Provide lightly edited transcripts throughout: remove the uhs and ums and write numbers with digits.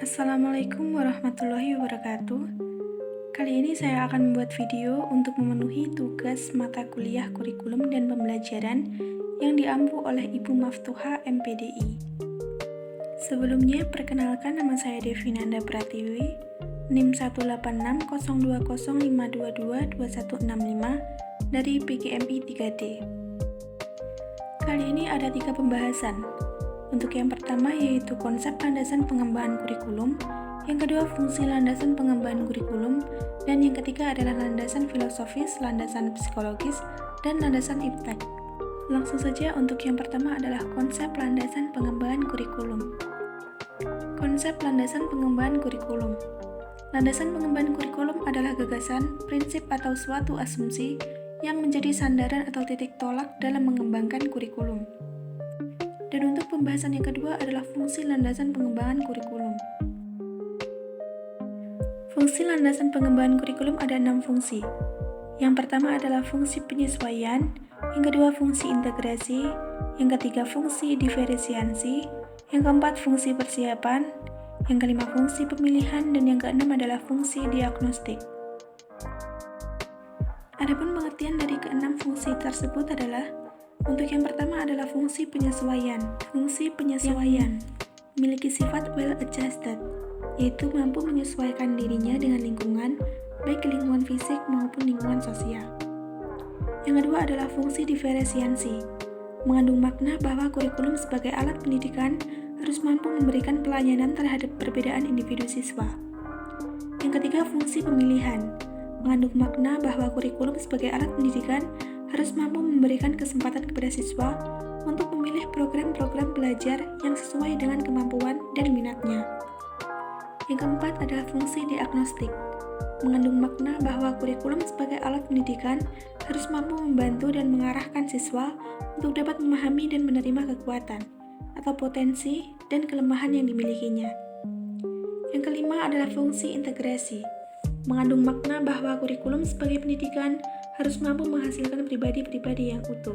Assalamualaikum warahmatullahi wabarakatuh. Kali ini saya akan membuat video untuk memenuhi tugas mata kuliah kurikulum dan pembelajaran yang diampu oleh Ibu Maftuha MPDI. Sebelumnya, perkenalkan nama saya Devinanda Pratiwi, NIM 1860205222165 dari PGMI 3D. Kali ini ada 3 pembahasan. Untuk yang pertama yaitu konsep landasan pengembangan kurikulum, yang kedua fungsi landasan pengembangan kurikulum, dan yang ketiga adalah landasan filosofis, landasan psikologis, dan landasan iptek. Langsung saja untuk yang pertama adalah konsep landasan pengembangan kurikulum. Konsep landasan pengembangan kurikulum. Landasan pengembangan kurikulum adalah gagasan, prinsip atau suatu asumsi yang menjadi sandaran atau titik tolak dalam mengembangkan kurikulum. Dan untuk pembahasan yang kedua adalah fungsi landasan pengembangan kurikulum. Fungsi landasan pengembangan kurikulum ada 6 fungsi. Yang pertama adalah fungsi penyesuaian, yang kedua fungsi integrasi, yang ketiga fungsi diferensiasi, yang keempat fungsi persiapan, yang kelima fungsi pemilihan, dan yang keenam adalah fungsi diagnostik. Adapun pengertian dari keenam fungsi tersebut adalah untuk yang pertama adalah fungsi penyesuaian. Fungsi penyesuaian memiliki sifat well adjusted, yaitu mampu menyesuaikan dirinya dengan lingkungan, baik lingkungan fisik maupun lingkungan sosial. Yang kedua adalah fungsi diferensiasi, mengandung makna bahwa kurikulum sebagai alat pendidikan harus mampu memberikan pelayanan terhadap perbedaan individu siswa. Yang ketiga fungsi pemilihan, mengandung makna bahwa kurikulum sebagai alat pendidikan harus mampu memberikan kesempatan kepada siswa untuk memilih program-program belajar yang sesuai dengan kemampuan dan minatnya. Yang keempat adalah fungsi diagnostik, mengandung makna bahwa kurikulum sebagai alat pendidikan harus mampu membantu dan mengarahkan siswa untuk dapat memahami dan menerima kekuatan atau potensi dan kelemahan yang dimilikinya. Yang kelima adalah fungsi integrasi, mengandung makna bahwa kurikulum sebagai pendidikan harus mampu menghasilkan pribadi-pribadi yang utuh.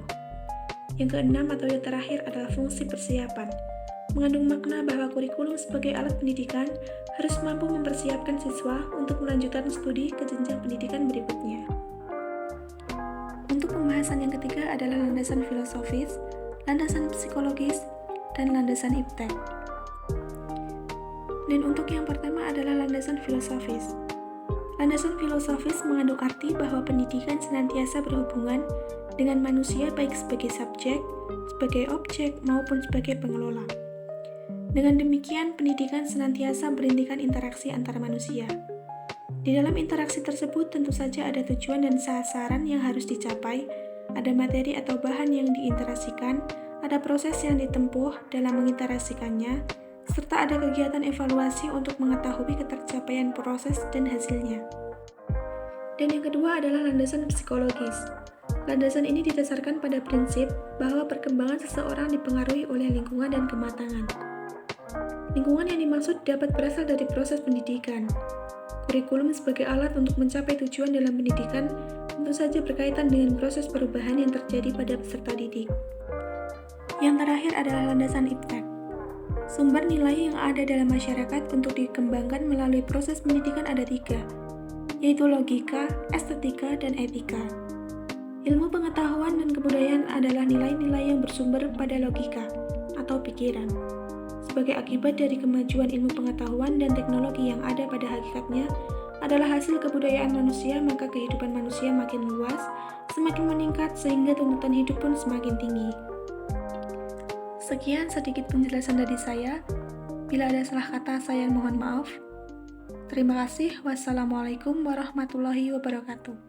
Yang keenam atau yang terakhir adalah fungsi persiapan, mengandung makna bahwa kurikulum sebagai alat pendidikan harus mampu mempersiapkan siswa untuk melanjutkan studi ke jenjang pendidikan berikutnya. Untuk pembahasan yang ketiga adalah landasan filosofis, landasan psikologis, dan landasan iptek. Dan untuk yang pertama adalah landasan filosofis. Landasan filosofis mengandung arti bahwa pendidikan senantiasa berhubungan dengan manusia baik sebagai subjek, sebagai objek, maupun sebagai pengelola. Dengan demikian, pendidikan senantiasa berintikan interaksi antara manusia. Di dalam interaksi tersebut tentu saja ada tujuan dan sasaran yang harus dicapai, ada materi atau bahan yang diinteraksikan, ada proses yang ditempuh dalam menginteraksikannya, serta ada kegiatan evaluasi untuk mengetahui ketercapaian proses dan hasilnya. Dan yang kedua adalah landasan psikologis. Landasan ini didasarkan pada prinsip bahwa perkembangan seseorang dipengaruhi oleh lingkungan dan kematangan. Lingkungan yang dimaksud dapat berasal dari proses pendidikan. Kurikulum sebagai alat untuk mencapai tujuan dalam pendidikan tentu saja berkaitan dengan proses perubahan yang terjadi pada peserta didik. Yang terakhir adalah landasan iptek. Sumber nilai yang ada dalam masyarakat untuk dikembangkan melalui proses pendidikan ada 3, yaitu logika, estetika, dan etika. Ilmu pengetahuan dan kebudayaan adalah nilai-nilai yang bersumber pada logika atau pikiran. Sebagai akibat dari kemajuan ilmu pengetahuan dan teknologi yang ada pada hakikatnya adalah hasil kebudayaan manusia, maka kehidupan manusia makin luas, semakin meningkat sehingga tuntutan hidup pun semakin tinggi. Sekian sedikit penjelasan dari saya. Bila ada salah kata, saya mohon maaf. Terima kasih. Wassalamualaikum warahmatullahi wabarakatuh.